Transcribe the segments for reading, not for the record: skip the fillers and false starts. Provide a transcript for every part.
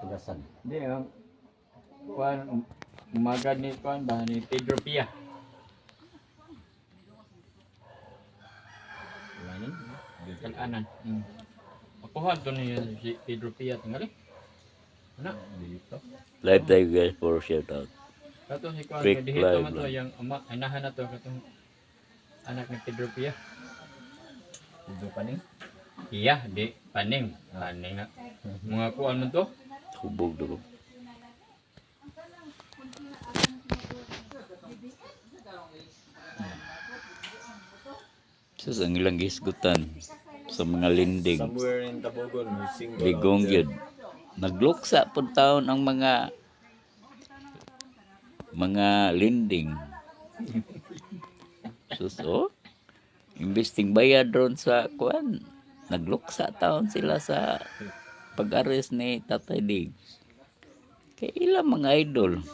tugasan. Hindi, kuan umaga ni kuan ba ni Pedro Pia. Wala ni, kalanan. Akuha to ni si Pedro Pia tingali. Ana dito. Live tayo guys for shout out. Kato si kuan Quick dihito live man to lang. yang anahan na to katong anak ni Pedro Pia. Udo pa ning. Iya, di paning. Paning na. Mga kuan man to. Hubog na ko. Sus, ang ilang gisgutan sa mga linding. Somewhere in Tabogon, may single Bigong out there. yun. Nagluksa po taon ang mga linding. Sus, oh. Imbesting bayad ron sa kuan. Nagluksa taon sila sa pag-arrest ni Tatay Diggs. Kaya ilang mga idol.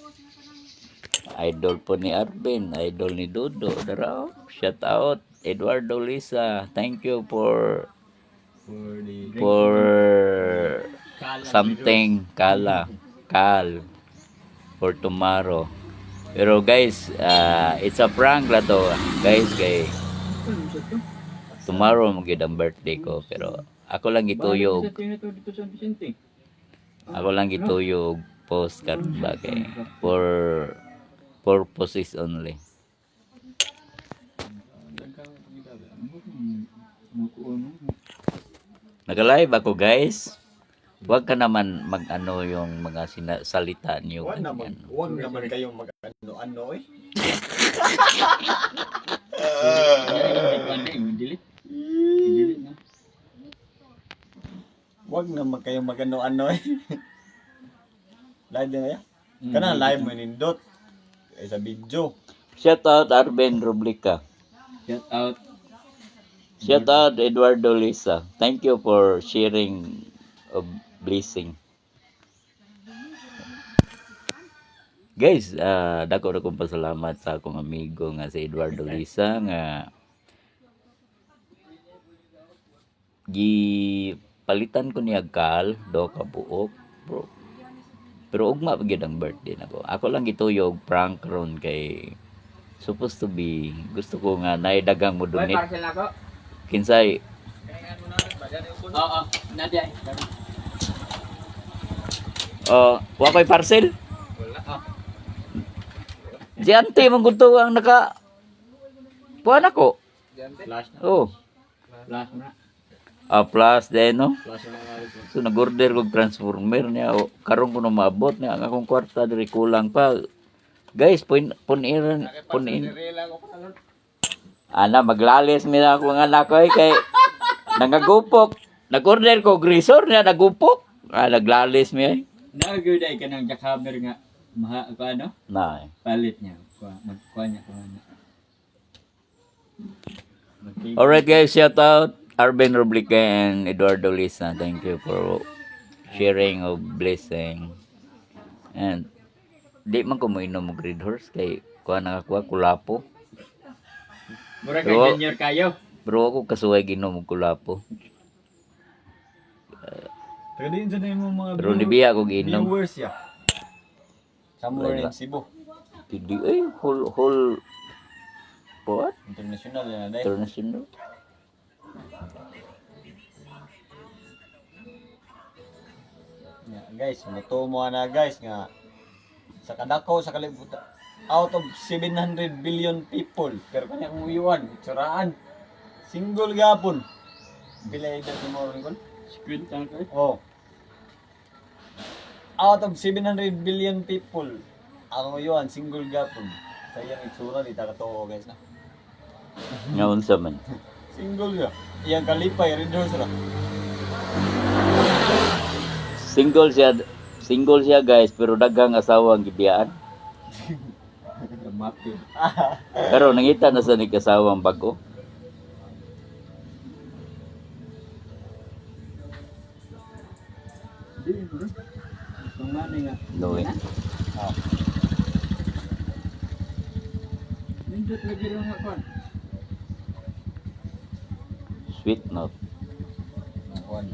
Idol po ni Arvin, idol ni Dodo. Daraw, shout out Eduardo Lisa. Thank you for something Kal for tomorrow. Pero guys, it's a prank la to. Guys, kay tomorrow magid ang birthday ko, pero ako lang gituyog. Dito sa Vicente. Ako lang gituyog postcard bagay for purposes only. Nag-live ako guys. Huwag ka naman mag-ano yung mga salita niyo. Huwag naman kayong mag-ano-ano eh. Delete na. Huwag naman kayong mag-ano-ano eh. Live din kaya? Kana live mo nindot. Ay sa video. Shout out Arben Rublica. Shout out. Shout out Eduardo Lisa. Thank you for sharing of blessing. Guys, dako kong pasalamat sa akong amigo nga si Eduardo Lisa nga palitan ko niya Kal do ka buok, bro. Pero ugma pa gyud ang birthday nako. Ako lang gituyog prank ron kay supposed to be gusto ko nga naidagang mo donate. Parcel ako. Kinsay Oo, Nadia. wa ko'y parcel. Wala. Si ante man gud to ang naka puan ako. Flash na. Oh, Flash na. plus then no. Flash na nga. So nag-order kog transformer niya karon ko na maabot niya ang akong kwarta diri kulang pa. Guys, punin. Ana maglalis mi na ako nga anak ko kay nangagupok. Nag-order ko grisor niya nagupok. Naglalis mi ay. Nagaguday ka ng jackhammer nga. Ano? Na. Palit niya. Magkuha niya kung ano. Alright guys, shout out Arben Rublica and Eduardo Lisa. Thank you for sharing of blessing. And di man ko moinom og Red Horse kay kuha nakakuha kulapo. Mura Pero- ka junior kayo. Bro ako kasuway ginom og kulapo. Taga din dyan na yung mga Pero nibiya ko ginom. viewers ya. Somewhere Wala. in Cebu. Hindi ay whole what? International na dahil. International. Guys, matumo na guys nga sa kadako sa kalibutan out of 700 billion people pero kanya kung uyuan suraan single gapon pila edad mo ron kon Squid tank eh. oh out of 700 billion people ang uyuan single gapon sa iyang itsura di ta katuo guys na Nga unsa man. single ya iyang kalipay red horse ra Single siya guys pero daghang asawa ang gibiyaan. Mapi. Pero nangita na sa ni kasawang bago. Di bro. Kung mani nga. No eh. Nindot lagi rin nga kon. Sweet note. kuan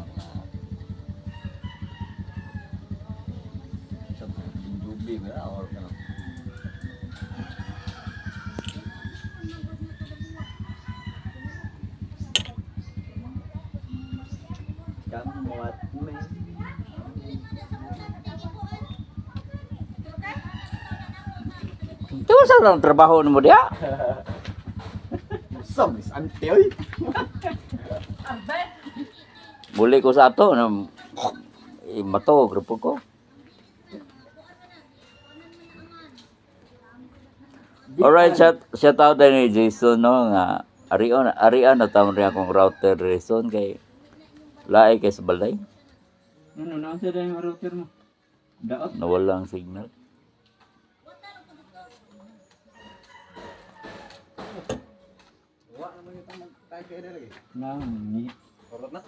FB mo na or ano. Kamot me. Ito sa lang trabaho mo diya? Somis ante oy. Buli ko sa ato na mato grupo ko. Alright, shout out din ni Jason no nga arian na tawon rin akong router reason kay laay kay sa balay Ano na sa yung router mo? Daot. nawala ang signal. Wa naman yung tamang tayo kayo lagi. Na, ni. Korot na.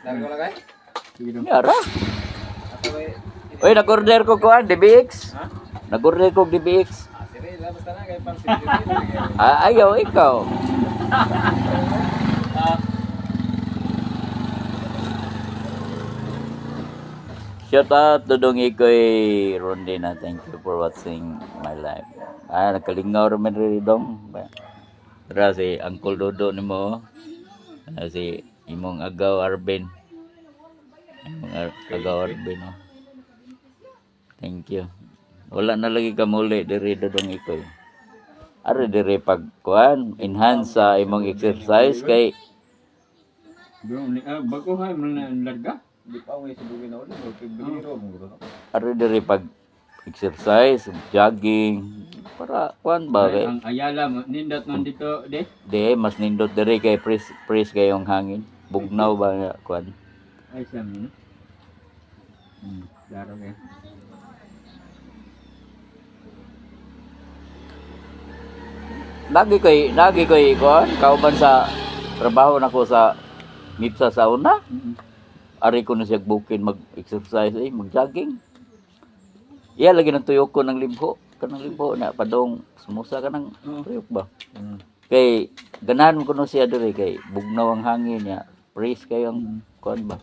Lagi ko lagay. Sige daw. Yara. Ato eh. Oy, nag-order ko kuan DBX. Ha? Nag-order ko DBX. Sige, labas na kay pang sige. Ayaw ikaw. Shout out to dong ikoy Rondina. Thank you for watching my live. Nakalingaw raman rin dong. Tara si Uncle Dodo ni mo. Si imong agaw Arben. Imong agaw Arben. Oh. Thank you. Wala na lagi ka muli diri dong ikoy. Ari diri pagkuan enhance sa imong exercise kay Bro, bago hay mo na larga. Di pa may sibugin na ulit. Bigiro mo guro. ari diri pag exercise, jogging para kuan ba kay Ang ayala mo nindot man dito de. di mas nindot diri kay press kayong hangin. Bugnaw ba nga kuan. Ay siya mo. Klaro kay. Lagi koy kuan kauban sa trabaho nako sa ngipsa sauna. Ari ko na siya bukin mag-exercise mag-jogging. Iya lagi nang tuyok ko ng libho. Kanang libho na padong sumusa ka ng tuyok ba. Kay ganahan ko no siya diri kay bugnaw ang hangin niya. Praise kayo ang kuan ba.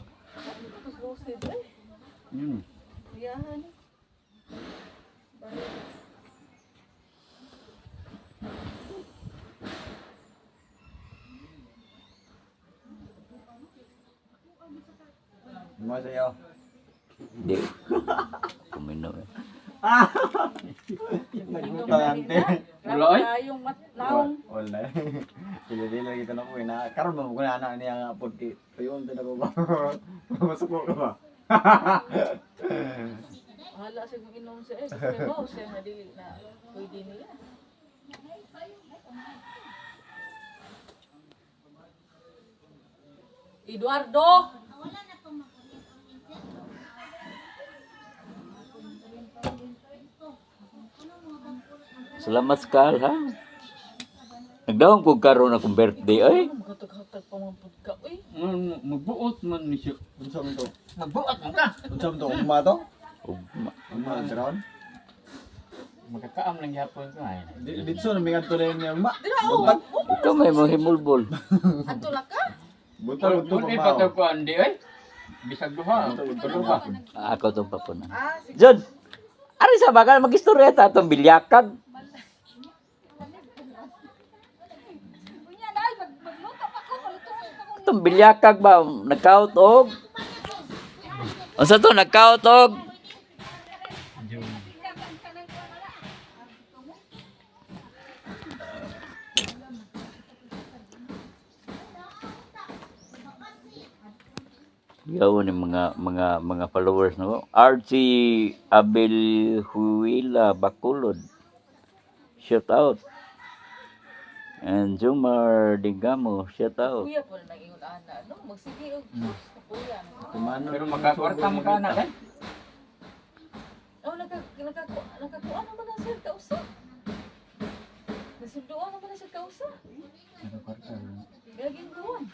Mm. Mo sayo. Di. Kumino eh. Tangante. Wala ay. Yung matlaong. Wala. Dili lagi ko na ko na karon mo ko na ana niya nga pudki. Tuyon din ako ba. Masuko ka ba? Hala sa kung inom siya eh. Kasi mo siya na dili na pwede niya. Eduardo! Salamat Skal ha. Nagdawang ko karon akong birthday ay. Maghatag-hatag pa man pud ka. Uy, Magbuot man ni siya. Unsa man to? Magbuot man ka. Unsa man to? Ugma to? Ugma. Ugma ang ground? Magkakaam lang yapon ko ay. Dito na mingan to rin niya ugma. dira Ikaw may mga himulbol. Ato la ka. Buntag to Kung pa ipataw ko andi ay. Bisag duha. Tulo ba? Ako tong papuna. Ah, sige. John. Ari sa bakal magistorya ta atong bilyakag. Kunya dai magluto pa ko palutuin pa ko. Atong bilyakag ba nagkaot og. Unsa to nagkaot og? Yaw ni mga followers no. RG Abel Huila Bacolod. Shout out. And Jumar Digamo, shout out. Kuya po na ingon ana no. Magsige og kuya. Pero makakwarta mo ka na eh. Oh nakakuan naman na sir kausa. Nasunduan naman na siya kausa. Gaging buwan.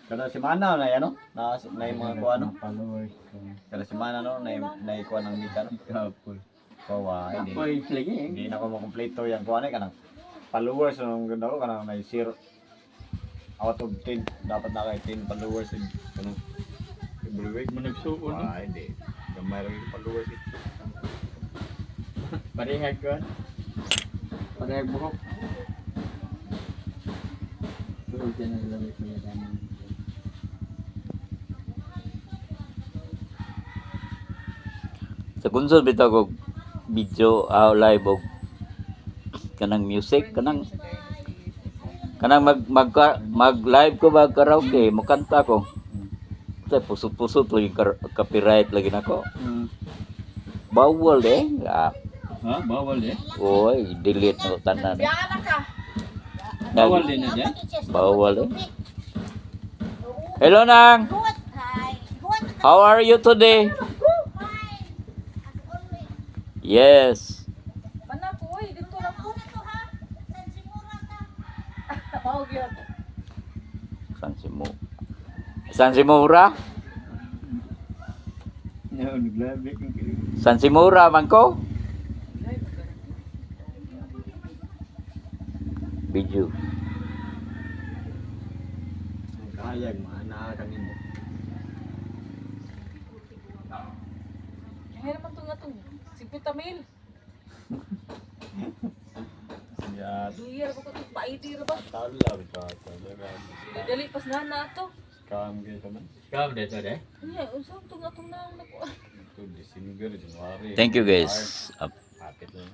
Kada semana na yan no? Na yung mga kuha no? Followers ko. Kada semana no? Na ikuha ng mika no? Kapul. Kawa, hindi. Apoy lagi eh. Hindi na ako makompleto yung kuha na kanang followers nung ganda ko kanang may 0 out of 10 dapat na kay 10 followers in kanang every week. Mo nagsuon no. Hindi. Gamay rin yung pagluwas eh. Parehag ko. Parehag buhok. Tulog yan ang lamig ko yan. Sa kunsod bitaw ko video live og kanang music kanang mag live ko ba karaoke mo kanta ko. Tay puso-puso to yung copyright lagi nako. Bawal Ha? Bawal eh. Oy, delete no tanan. Biyana ka. Bawal din na dyan. Bawal Hello Nang. How are you today? Yes. Mana ko, uy, dito lang ko. Mao gyud. San Simura? Naglabik ang kilig. San Simura man ko? Video. Kayag, maana kanin mo. Kaya naman nga to. 50 mil. Siya, Duyar ko to, paiti ra ba? tala, tala. Dali pas na to. Scam kayo ka man. Kam dito de. Nya, usab to nga tong na nako. Ito, December, January. Thank you guys. Kapit lang.